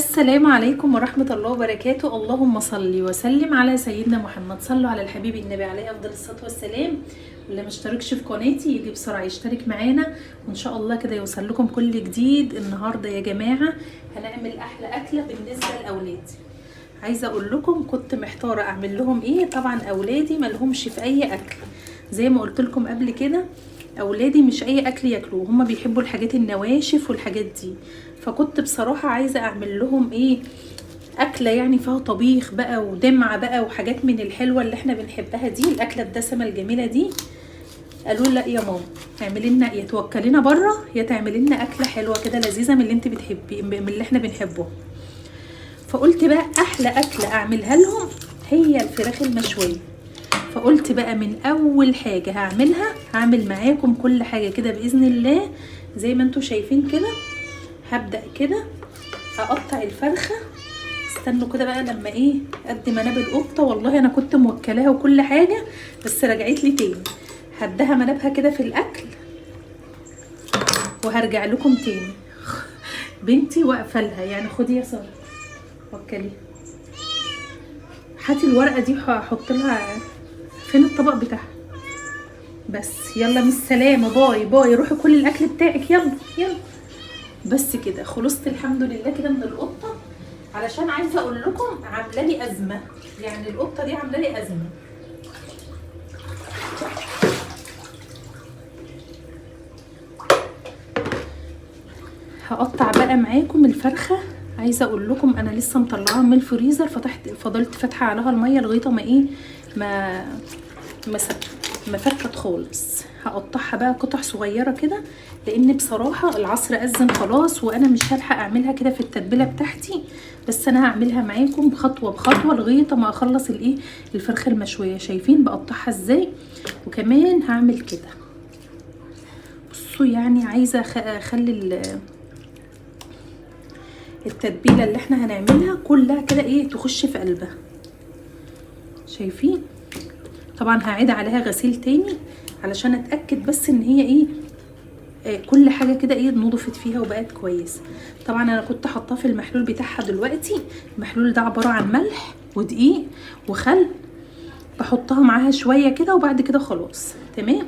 السلام عليكم ورحمة الله وبركاته. اللهم صل وسلم على سيدنا محمد. صلوا على الحبيب النبي عليه أفضل الصلاة والسلام. واللي مشتركش في قناتي يجي بسرعة يشترك معانا، وإن شاء الله كده يوصل لكم كل جديد. النهاردة يا جماعة هنعمل أحلى أكلة بالنسبة لأولادي. عايزة أقول لكم كنت محتارة أعمل لهم إيه. طبعا أولادي ملهمش في أي أكل، زي ما قلت لكم قبل كده أولادي مش أي أكل ياكلوه، هما بيحبوا الحاجات النواشف والحاجات دي. فكنت بصراحة عايزة اعمل لهم ايه، اكلة يعني فيها طبيخ بقى ودمعة بقى وحاجات من الحلوة اللي احنا بنحبها دي، الاكلة الدسمة الجميلة دي. قالوا لا يا ماما اعملي لنا، يا توكلينا بره يا تعملي لنا اكلة حلوة كده لذيذة من اللي انت بتحبي، من اللي احنا بنحبه. فقلت بقى احلى اكلة اعملها لهم هي الفراخ المشوية. فقلت بقى من اول حاجة هعمل معاكم كل حاجة كده باذن الله زي ما انتوا شايفين كده. هبدأ كده اقطع الفرخة. استنوا كده بقى لما ايه قد مناب القطة، والله انا كنت موكلاها وكل حاجة بس رجعت لي تاني. هديها منابها كده في الاكل وهرجع لكم تاني. بنتي واقفه لها يعني. خدي يا ساره وكلي، هاتي الورقة دي هحط لها فين الطبق بتاعها. بس يلا مش سلامة، باي باي، روحي كل الاكل بتاعك، يلا يلا. بس كده خلصت الحمد لله كده من القطة، علشان عايزه اقول لكم عامله لي ازمه، يعني القطه دي عامله لي ازمه. هقطع بقى معاكم الفرخه. عايزه اقول لكم انا لسه مطلعاها من الفريزر، فضلت فاتحه عليها الميه لغايه ما ايه ما فكت خالص. هقطعها بقى قطع صغيره كده، لان بصراحه العصر اذن خلاص وانا مش هلحق اعملها كده في التتبيله بتاعتي. بس انا هعملها معاكم خطوه بخطوه لغايه ما اخلص الايه الفرخه المشويه. شايفين بقطعها ازاي؟ وكمان هعمل كده. بصوا يعني عايزه اخلي التتبيله اللي احنا هنعملها كلها كده ايه تخش في قلبها. شايفين؟ طبعا هعيد عليها غسيل تاني علشان اتاكد بس ان هي ايه كل حاجه كده ايه نضفت فيها وبقت كويس. طبعا انا كنت حاطاه في المحلول بتاعها. دلوقتي المحلول ده عباره عن ملح ودقيق وخل، بحطها معاها شويه كده وبعد كده خلاص تمام.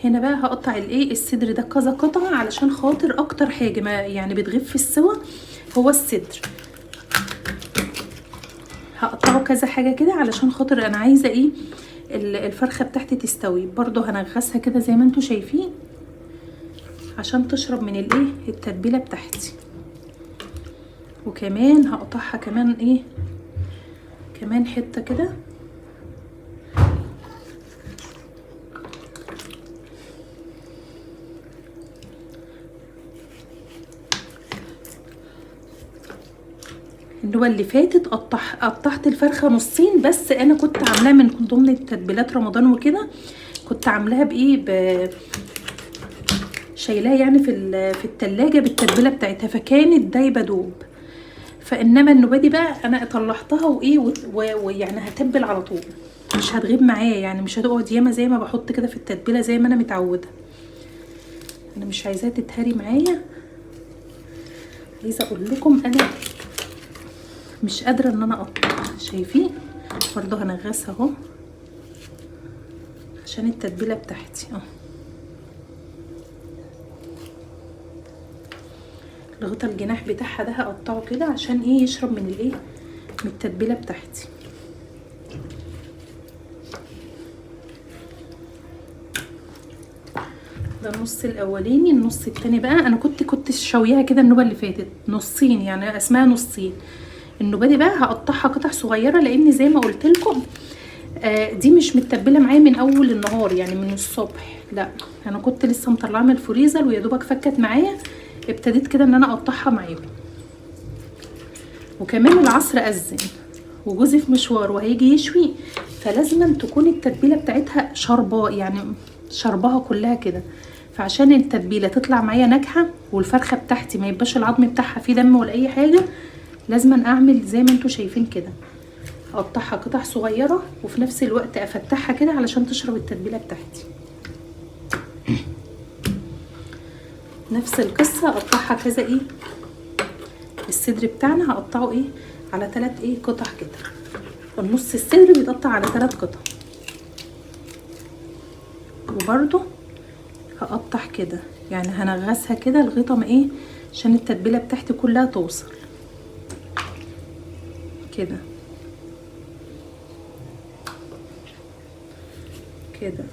هنا بقى هقطع الايه الصدر ده كذا قطعه، علشان خاطر اكتر حاجه ما يعني بتغيب في السوا هو الصدر. هقطعه كذا حاجه كده علشان خاطر انا عايزه ايه الفرخه بتاعتي تستوي. برضو هنغسها كده زي ما انتوا شايفين عشان تشرب من الايه التتبيله بتاعتي. وكمان هقطعها كمان ايه كمان حته كده. النوبه اللي فاتت قطعت الفرخه نصين، بس انا كنت عاملاها من ضمن التتبيلات رمضان وكده، كنت عاملاها بايه شايلاها يعني في التلاجة بالتتبيله بتاعتها، فكانت دايبه دوب. فانما النوبه دي بقى انا طلعتها وايه ويعني هتبل على طول، مش هتغيب معايا يعني، مش هتقعد ياما زي ما بحط كده في التتبيله زي ما انا متعوده. انا مش عايزاها تتهري معايا. عايزه اقول لكم انا مش قادره ان انا اقطع. شايفين؟ برضو هنغسها اهو عشان التتبيله بتاعتي اهو لغايه الجناح بتاعها ده هقطعه كده عشان ايه يشرب من الايه من التتبيله بتاعتي. ده النص الاولاني. النص التاني بقى انا كنت شويها كده النوبه اللي فاتت نصين، يعني اسمها نصين. النوبه دي بقى هقطعها قطع صغيره، لان زي ما قلت لكم دي مش متبله معايا من اول النهار يعني من الصبح، لا انا كنت لسه مطلعاها من الفريزر ويا دوبك فكت معايا، ابتديت كده ان انا اقطعها معاكم. وكمان العصر اذن وجوزي في مشوار وهيجي يشوي، فلازم تكون التتبيله بتاعتها شرباه، يعني شربها كلها كده. فعشان التتبيله تطلع معايا ناجحه والفرخه بتاعتي ما يبقاش العظم بتاعها فيه دم ولا اي حاجه، لازم اعمل زي ما انتوا شايفين كده، اقطعها قطع صغيره وفي نفس الوقت افتحها كده علشان تشرب التتبيله بتاعتي. نفس القصه اقطعها كذا ايه الصدر بتاعنا هقطعه ايه على 3 ايه قطع كده. النص الصدر بيتقطع على 3 قطع. وبرده هقطع كده، يعني هنغسها كده لغايه ما ايه عشان التتبيله بتاعتي كلها توصل كده كده.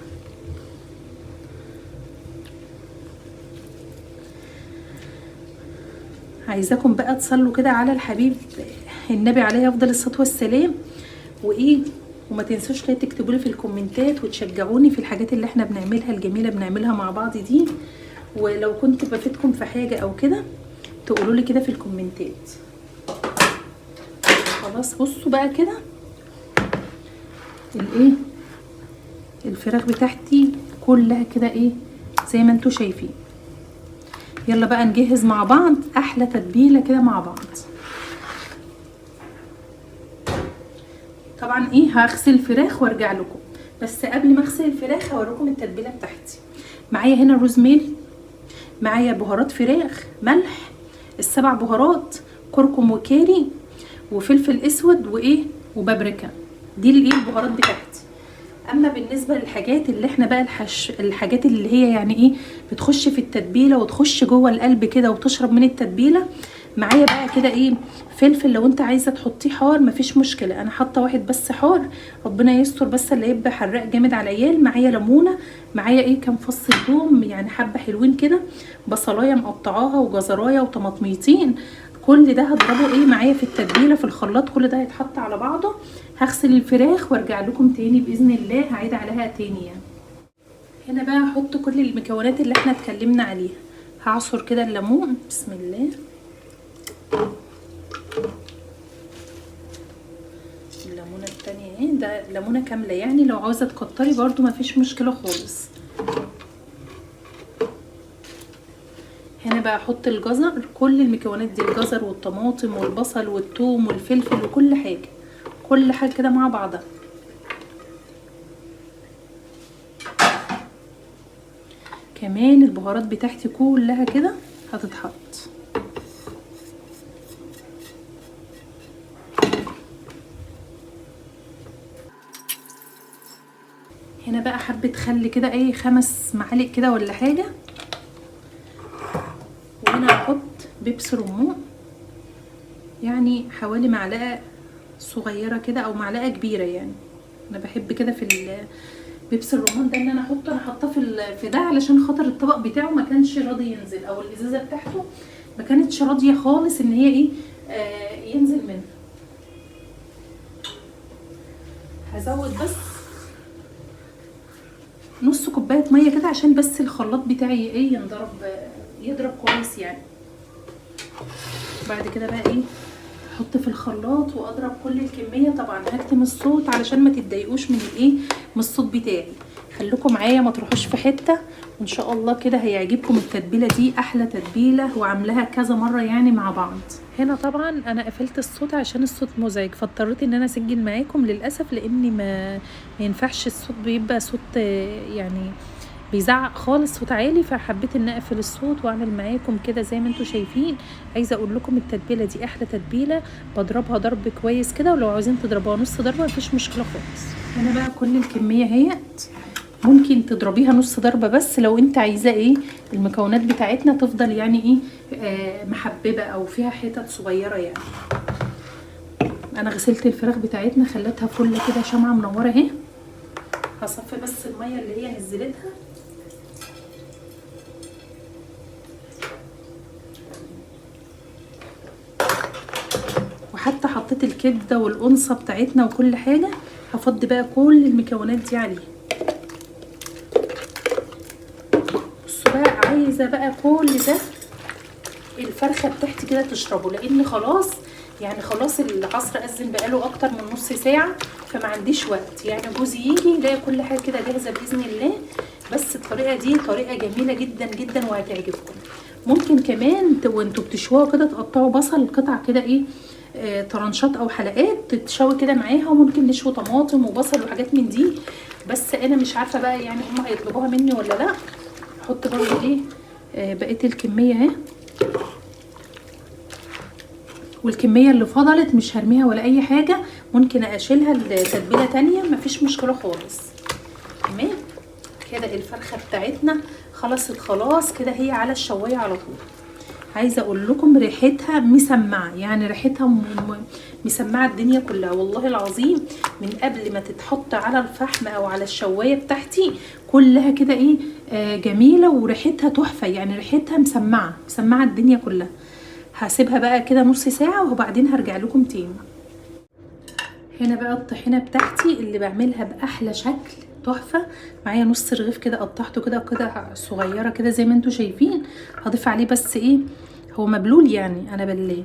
عايزاكم بقى تصلوا كده على الحبيب النبي عليه افضل الصلاه والسلام، وايه وما تنسوش كده تكتبوا لي في الكومنتات وتشجعوني في الحاجات اللي احنا بنعملها الجميله بنعملها مع بعض دي. ولو كنت بفيدكم في حاجه او كده تقولوا لي كده في الكومنتات. خلاص بصوا بقى كده الايه الفراخ بتاعتي كلها كده ايه زي ما انتوا شايفين. يلا بقى نجهز مع بعض احلى تتبيله كده مع بعض. طبعا ايه هغسل الفراخ وارجع لكم، بس قبل ما اغسل الفراخ هوريكم التتبيله بتاعتي. معايا هنا روزميل، معايا بهارات فراخ، ملح، ال7 بهارات، كركم وكاري وفلفل اسود وايه وبابريكا. دي الايه البهارات بتاعتي. اما بالنسبه للحاجات اللي احنا بقى الحاجات اللي هي يعني ايه بتخش في التتبيله وتخش جوه القلب كده وتشرب من التتبيله، معايا بقى كده ايه فلفل. لو انت عايزه تحطيه حار مفيش مشكله، انا حاطه واحد بس حار، ربنا يستر بس اللي يبقى حراق جامد على العيال. معايا ليمونه، معايا ايه كام فص ثوم يعني حبه حلوين كده، بصلايه مقطعاها وجزرايه وطماطميتين. كل ده هضربه ايه معايا في التتبيله في الخلاط، كل ده هيتحط على بعضه. هغسل الفراخ وارجع لكم تاني باذن الله، هعيد عليها تاني يعني. هنا بقى هحط كل المكونات اللي احنا اتكلمنا عليها. هعصر كده الليمون، بسم الله. الليمونه التانية اهي، ده ليمونه كامله يعني، لو عاوزه تكتري برضو مفيش مشكله خالص. هنا بقى احط الجزر، كل المكونات دي الجزر والطماطم والبصل والثوم والفلفل وكل حاجه، كل حاجه كده مع بعضها. كمان البهارات بتاعتي كلها كده هتتحط. هنا بقى حبه خل كده اي 5 معالق كده ولا حاجه. وهنا هحط بيبس رمان، يعني حوالي معلقه صغيره كده او معلقه كبيره يعني. انا بحب كده في بيبس الرمان ده ان انا احطه، انا حاطاه في ده علشان خاطر الطبق بتاعه ما كانش راضي ينزل، او الازازه بتاعته ما كانتش راضيه خالص ان هي ايه ينزل منها. هزود بس نص كوبايه ميه كده عشان بس الخلاط بتاعي ايه يضرب كويس يعني. بعد كده بقى ايه احط في الخلاط واضرب كل الكميه. طبعا هكتم الصوت علشان ما تتضايقوش من الايه من الصوت بتاعي. خليكم معايا ما تروحوش في حته، وان شاء الله كده هيعجبكم التتبيله دي. احلى تتبيله وعاملاها كذا مره يعني مع بعض. هنا طبعا انا قفلت الصوت عشان الصوت مزعج، فاضطريت ان انا اسجل معاكم للاسف، لاني ما ينفعش الصوت بيبقى صوت يعني بيزعق خالص، صوت عالي، فحبيت ان اقفل الصوت واعمل معاكم كده زي ما انتم شايفين. عايزه اقول لكم التتبيله دي احلى تتبيله، بضربها ضرب كويس كده، ولو عاوزين تضربوها نص ضربه مفيش مشكله خالص. هنا بقى كل الكميه اهيت، ممكن تضربيها نص ضربه بس لو انت عايزه ايه المكونات بتاعتنا تفضل يعني ايه محببه او فيها حتت صغيره يعني. انا غسلت الفراخ بتاعتنا خليتها فله كده شمعه منوره اهي. هصفي بس الميه اللي هي نزلتها. وحتى حطيت الكبده والقنصه بتاعتنا وكل حاجه، هفضي بقى كل المكونات دي عليها. بصوا بقى، عايزه بقى كل ده الفرخه بتاعتي كده تشربه، لان خلاص يعني خلاص العصر اذن بقاله اكتر من نص ساعه، فما عنديش وقت يعني. جوزي يجي يلاقي كل حاجه كده جاهزه باذن الله. بس الطريقه دي طريقه جميله جدا جدا وهتعجبكم. ممكن كمان وانتوا بتشوها كده تقطعوا بصل قطع كده ايه طرنشات او حلقات تتشوي كده معاها، وممكن نشوي طماطم وبصل وحاجات من دي. بس انا مش عارفه بقى يعني هم هيطلبوها مني ولا لا. احط برضه ايه بقيه الكميه اهي. والكميه اللي فضلت مش هرميها ولا اي حاجه، ممكن اشيلها لتتبيله تانية مفيش مشكله خالص. تمام كده الفرخه بتاعتنا خلصت خلاص كده، هي على الشوايه على طول. عايزه اقول لكم ريحتها مسمعه، يعني ريحتها مسمعه الدنيا كلها والله العظيم. من قبل ما تتحط على الفحم او على الشوايه بتاعتي كلها كده ايه جميله وريحتها تحفه، يعني ريحتها مسمعه الدنيا كلها. هسيبها بقى كده نص ساعه وبعدين هرجع لكم تاني. هنا بقى الطحينه بتاعتي اللي بعملها باحلى شكل تحفه. معايا نص رغيف كده قطعته كده صغيره كده زي ما انتم شايفين. هضيف عليه بس ايه، هو مبلول يعني انا بلاه،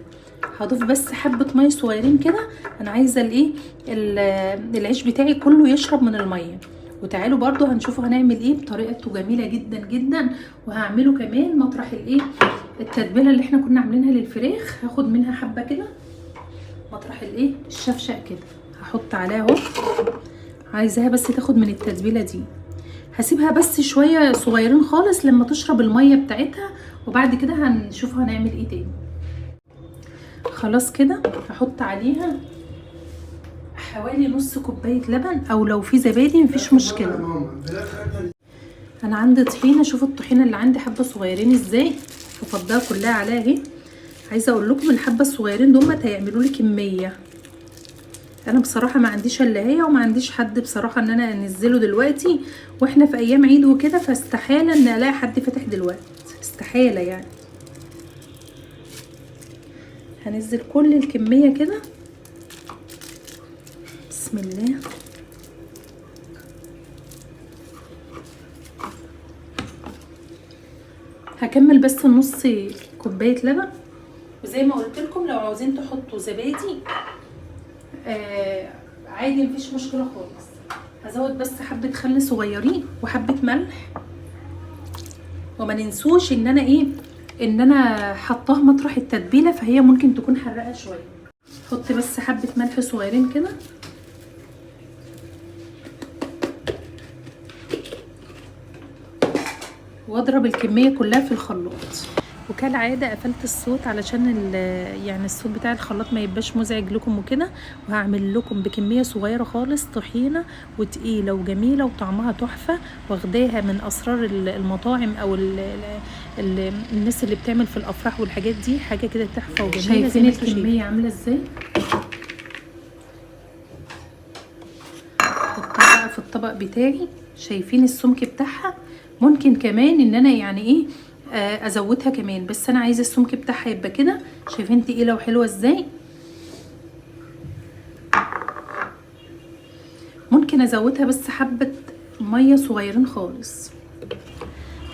هضيف بس حبه ميه صغيرين كده. انا عايزه الايه العيش بتاعي كله يشرب من الميه. وتعالوا برضو هنشوفوا هنعمل ايه بطريقته جميله جدا جدا. وهعمله كمان مطرح الايه التتبيله اللي احنا كنا عاملينها للفراخ، هاخد منها حبه كده مطرح الايه الشفشق كده، هحط عليها اهو. عايزاها بس تاخد من التتبيله دي، هسيبها بس شويه صغيرين خالص لما تشرب الميه بتاعتها، وبعد كده هنشوف هنعمل ايه تاني. خلاص كده هحط عليها حوالي نص كوبايه لبن، او لو في زبادي مفيش مشكله. انا عندي طحينه، شوفوا الطحينه اللي عندي حبه صغيرين ازاي، هفضها كلها عليها اهي. عايزه اقول لكم الحبه الصغيرين دول هيعملوا لي كميه. انا بصراحه ما عنديش الا هي، وما عنديش حد بصراحه ان انا انزله دلوقتي، واحنا في ايام عيد وكده، فاستحاله ان الاقي حد فاتح دلوقتي، استحاله يعني. هنزل كل الكميه كده بسم الله. هكمل بس نص كوبايه لبن. وزي ما قلت لكم لو عاوزين تحطوا زبادي عادي مفيش مشكله خالص. هزود بس حبه خل صغيرين وحبه ملح. وما ننسوش ان انا ايه، ان انا حطاه مطرح التتبيله، فهي ممكن تكون حرقه شويه. حط بس حبه ملح صغيرين كده. واضرب الكميه كلها في الخلاط. وكالعاده قفلت الصوت علشان يعني الصوت بتاع الخلاط ما يبقاش مزعج لكم وكده. وهعمل لكم بكميه صغيره خالص طحينه وتقيله وجميله وطعمها تحفه، واخداها من اسرار المطاعم او الناس اللي بتعمل في الافراح والحاجات دي، حاجه كده تحفه وجميله. شايفين الكميه عامله ازاي؟ حطها بقى في الطبق بتاعي. شايفين السمك بتاعها؟ ممكن كمان ان انا يعني ايه ازودها كمان، بس انا عايزه السمك بتاعها يبقى كده. شايفين تقيله وحلوه ازاي؟ ممكن ازودها بس حبه ميه صغيرين خالص.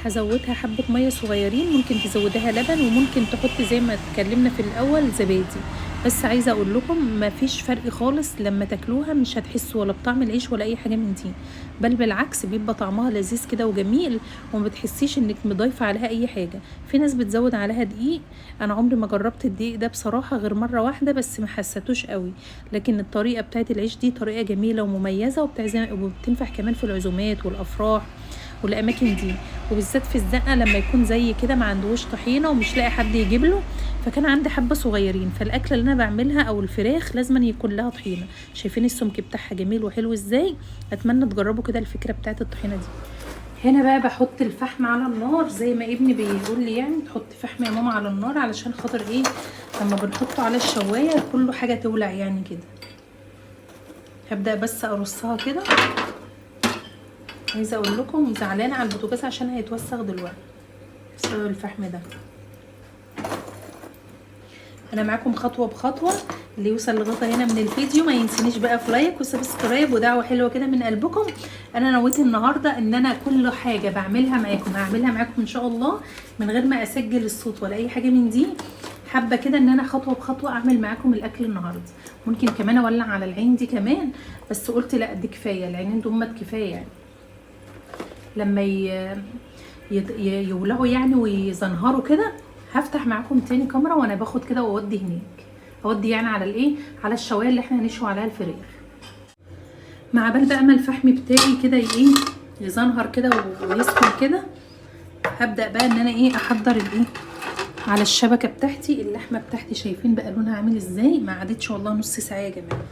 هزودها حبه ميه صغيرين، ممكن تزودها لبن، وممكن تحط زي ما اتكلمنا في الاول زبادي. بس عايزه اقول لكم مفيش فرق خالص، لما تاكلوها مش هتحسوا ولا بطعم العيش ولا اي حاجه من دي، بل بالعكس بيبقى طعمها لذيذ كده وجميل، وما بتحسيش انك مضيفه عليها اي حاجه. في ناس بتزود عليها دقيق، انا عمري ما جربت الدقيق ده بصراحه غير مره واحده بس، ما حسيتوش قوي. لكن الطريقه بتاعت العيش دي طريقه جميله ومميزه، وبتنفع كمان في العزومات والافراح والاماكن دي، وبالذات في الزنقه لما يكون زي كده ما عندهوش طحينه ومش لاقي حد يجيب له. فكان عندي حبه صغيرين، فالاكله اللي انا بعملها او الفراخ لازم يكون لها طحينه. شايفين السمك بتاعها جميل وحلو ازاي؟ اتمنى تجربوا كده الفكره بتاعت الطحينه دي. هنا بقى بحط الفحم على النار زي ما ابني بيقول لي، يعني تحط فحم يا ماما على النار علشان خاطر ايه لما بنحطه على الشوايه كله حاجه تولع يعني كده. هبدا بس ارصها كده. عايزه اقول لكم زعلانه على البوتاجاز عشان هيتوسخ دلوقتي بسبب الفحم ده. انا معاكم خطوه بخطوه. اللي يوصل لغايه هنا من الفيديو ما ينسينيش بقى في لايك وسبسكرايب ودعوه حلوه كده من قلبكم. انا نويت النهارده ان انا كل حاجه بعملها معاكم هعملها معاكم ان شاء الله من غير ما اسجل الصوت ولا اي حاجه من دي. حابه كده ان انا خطوه بخطوه اعمل معاكم الاكل النهارده. ممكن كمان اولع على العين دي كمان، بس قلت لا دي كفايه، العينين دول كفايه يعني. لما يولعوا يعني ويزنهروا كده هفتح معاكم تاني كاميرا وانا باخد كده واودي هناك، اودي يعني على الايه على الشوايه اللي احنا هنشوي عليها الفراخ. مع بال بقى ما الفحم بتاعي كده ايه يزنهر كده ويسخن كده، هبدا بقى ان انا ايه احضر الايه على الشبكه بتاعتي. اللحمه بتاعتي شايفين بقى لونها عامل ازاي، ما عادتش والله نص ساعه يا جماعه.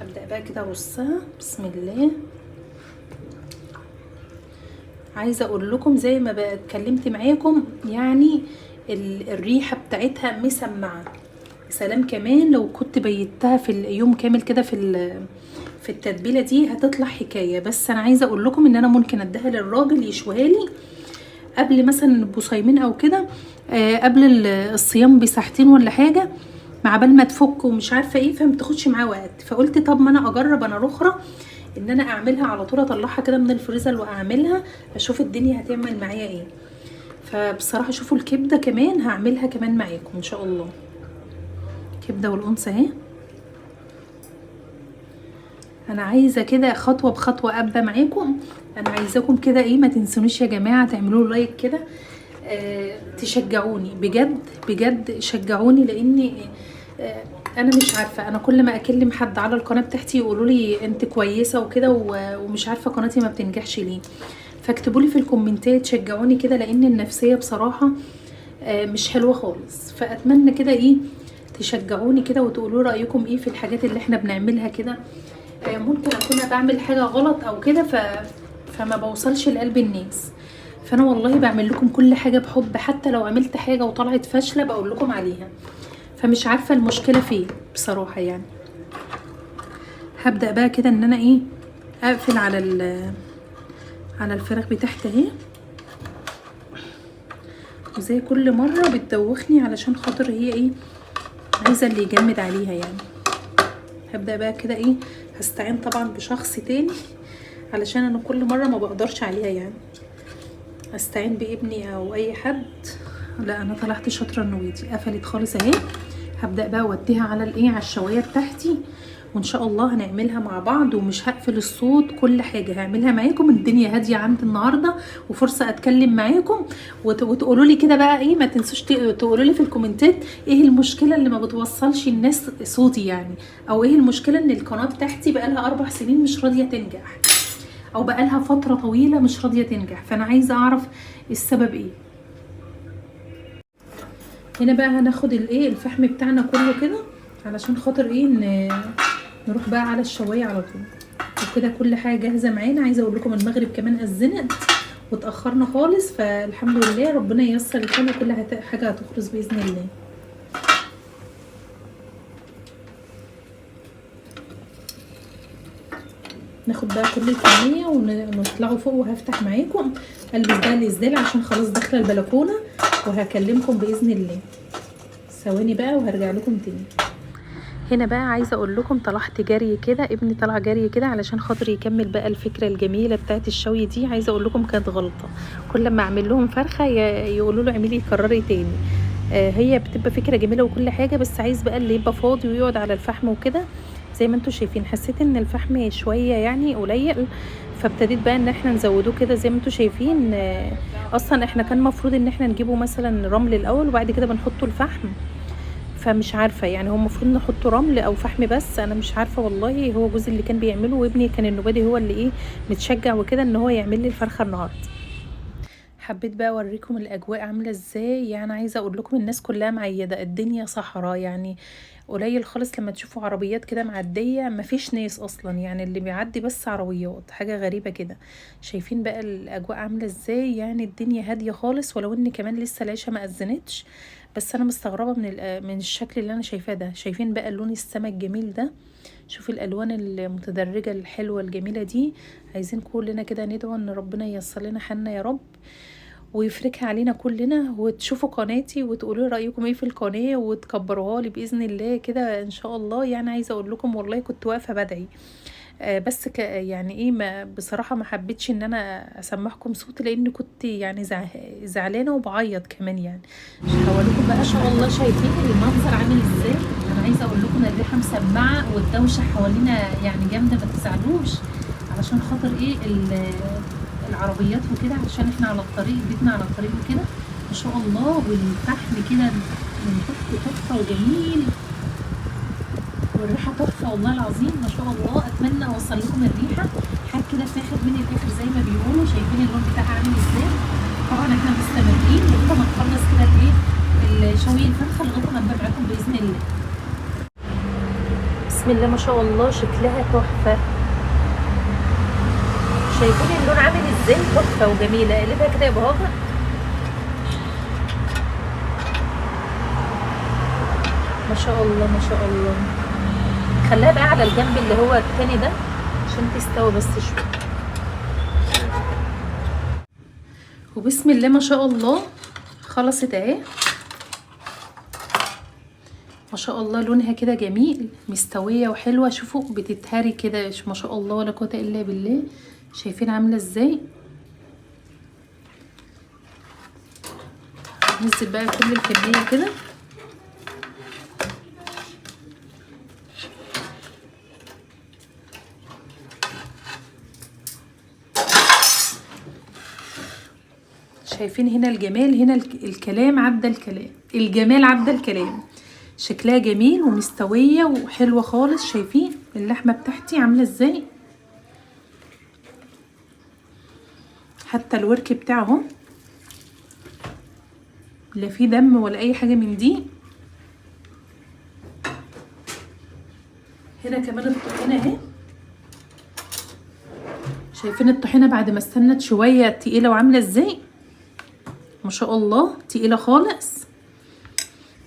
هبدا بقى كده ارصها بسم الله. عايزه اقول لكم زي ما بقى اتكلمت معاكم يعني الريحه بتاعتها مسمعه. سلام كمان لو كنت بيتها في اليوم كامل كده في التتبيله دي هتطلع حكايه. بس انا عايزه اقول لكم ان انا ممكن اديها للراجل يشويها لي قبل مثلا بصيمين او كده، قبل الصيام بساعتين ولا حاجه، مع بال ما تفك ومش عارفه ايه، فما بتاخدش معاه وقت. فقلت طب ما انا اجرب انا الاخرى ان انا اعملها على طول، اطلعها كده من الفريزر واعملها اشوف الدنيا هتعمل معايا ايه. فبصراحه شوفوا الكبده كمان هعملها كمان معاكم ان شاء الله. كبده والقنص اهي. انا عايزه كده خطوه بخطوه ابدا معاكم. انا عايزاكم كده ايه، ما تنسونيش يا جماعه تعملوا لايك كده، تشجعوني بجد بجد، شجعوني. لاني انا مش عارفه، انا كل ما اكلم حد على القناه بتاعتي يقولوا لي انت كويسه وكده ومش عارفه قناتي ما بتنجحش ليه. فاكتبوا لي في الكومنتات شجعوني كده، لان النفسيه بصراحه مش حلوه خالص. فاتمنى كده ايه تشجعوني كده وتقولوا رايكم ايه في الحاجات اللي احنا بنعملها كده. ممكن اكون بعمل حاجه غلط او كده فما بوصلش لقلب الناس. فانا والله بعمل لكم كل حاجه بحب، حتى لو عملت حاجه وطلعت فاشله بقول لكم عليها. فمش عارفه المشكله فين بصراحه يعني. هبدا بقى كده ان انا ايه اقفل على الفراخ بتاعتي اهي، وزي كل مره بتدوخني علشان خاطر هي ايه عايزه اللي يجمد عليها يعني. هبدا بقى كده ايه هستعين طبعا بشخص تاني علشان انا كل مره ما بقدرش عليها يعني. استعين بابني او اي حد. لا انا طلعت شاطره النويدي قفلت خالص اهي. هبدا بقى اوديها على الايه على الشوايه بتاعتي، وان شاء الله هنعملها مع بعض. ومش هقفل الصوت، كل حاجه هعملها معاكم. الدنيا هاديه عندي النهارده وفرصه اتكلم معاكم وتقولوا لي كده بقى ايه. ما تنسوش تقولوا لي في الكومنتات ايه المشكله اللي ما بتوصلش الناس صوتي يعني، او ايه المشكله ان القناه بتاعتي بقى لها 4 سنين مش راضيه تنجح، او بقى لها فتره طويله مش راضيه تنجح. فانا عايزه اعرف السبب ايه. هنا بقى هناخد الايه الفحم بتاعنا كله كده علشان خاطر ايه نروح بقى على الشوايه على طول. وكده كل حاجه جاهزه معانا. عايزه اقول لكم المغرب كمان اذنت واتاخرنا خالص، فالحمد لله ربنا ييسر الحال وكل حاجه هتخلص باذن الله. ناخد بقى كل الكميه ونطلعوا فوق، وهفتح معاكم البس بقى الاسدال عشان خلاص داخله البلكونه وهكلمكم باذن الله. ثواني بقى وهرجع لكم تاني. هنا بقى عايزه اقول لكم طلعت جري كده، ابني طلع جري كده علشان خاطر يكمل بقى الفكره الجميله بتاعت الشوي دي. عايزه اقول لكم كانت غلطه، كل ما اعمل لهم فرخه يقولوا له اعملي كرري تاني. هي بتبقى فكره جميله وكل حاجه، بس عايز بقى اللي يبقى فاضي ويقعد على الفحم وكده. زي ما انتم شايفين حسيت ان الفحم شويه يعني قليل، فابتديت بقى ان احنا نزودوه كده زي ما انتم شايفين. اصلا احنا كان مفروض ان احنا نجيبه مثلا رمل الاول وبعد كده بنحطه الفحم. فمش عارفه يعني هو المفروض نحطه رمل او فحم، بس انا مش عارفه والله. هو جوزي اللي كان بيعمله، وابني كان النوبادي هو اللي ايه متشجع وكده ان هو يعمل لي الفرخه النهارده. حبيت بقى اوريكم الاجواء عامله ازاي. يعني عايزه اقول لكم الناس كلها معيده، الدنيا صحراء يعني، قليل خالص لما تشوفوا عربيات كده معديه، مفيش ناس اصلا يعني، اللي بيعدي بس عربيات، حاجه غريبه كده. شايفين بقى الاجواء عامله ازاي يعني، الدنيا هاديه خالص، ولو ان كمان لسه العشاء ما اذنتش. بس انا مستغربه من الشكل اللي انا شايفاه ده. شايفين بقى اللون السما الجميل ده، شوفوا الالوان المتدرجه الحلوه الجميله دي. عايزين كلنا كده ندعو ان ربنا ييسر لنا حالنا يا رب ويفرجها علينا كلنا. وتشوفوا قناتي وتقولوا رايكم ايه في القناه وتكبروها لي باذن الله كده ان شاء الله. يعني عايزه اقول لكم والله كنت واقفه بدعي، بس يعني ايه ما بصراحه ما حبيتش ان انا اسمعكم صوتي، لان كنت يعني زعلانه وبعيط كمان يعني. هوريكم بقى ان شاء الله. شايفين المنظر عامل ازاي. انا عايزه اقول لكم الريحه مسمعه والدوشه حوالينا يعني جامده، ما تزعلوش علشان خاطر ايه العربيات وكده، عشان احنا على الطريق، بيتنا على الطريق وكده ما شاء الله. والفحم كده من تحت تحفه وجميل، والريحه تحفه والله العظيم ما شاء الله. اتمنى اوصل لكم الريحه حاجه كده فاخر من الاخر زي ما بيقولوا. شايفين اللون بتاعها عامل ازاي. طبعا احنا مستمرين لغايه ما نخلص كده الايه شوي الفرخه لغايه ما نتابعكم باذن الله. بسم الله ما شاء الله، شكلها تحفه. شايفين اللون عامل ازاي؟ تحفه وجميله. قلبها كده يا بهاجر. ما شاء الله ما شاء الله. خليها بقى على الجنب اللي هو التاني ده عشان تستوي بس شويه. وبسم الله ما شاء الله خلصت اهي. ما شاء الله لونها كده جميل، مستويه وحلوه. شوفوا بتتهري كده، ما شاء الله ولا قوه الا بالله. شايفين عامله ازاي؟ ننزل بقى كل الكميه كده. شايفين هنا الجمال، هنا الكلام عدى الكلام، الجمال عدى الكلام. شكلها جميل ومستويه وحلوه خالص. شايفين اللحمه بتاعتي عامله ازاي؟ حتى الورك بتاعهم لا فيه دم ولا اي حاجه من دي. هنا كمان الطحينه اهي. شايفين الطحينه بعد ما استنت شويه تقيله وعامله ازاي؟ ما شاء الله تقيله خالص.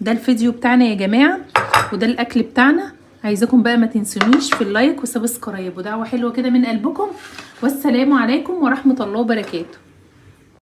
ده الفيديو بتاعنا يا جماعه، وده الاكل بتاعنا. عايزاكم بقى ما تنسونيش في اللايك وسبسكرايب ودعوه حلوه كده من قلبكم. والسلام عليكم ورحمه الله وبركاته.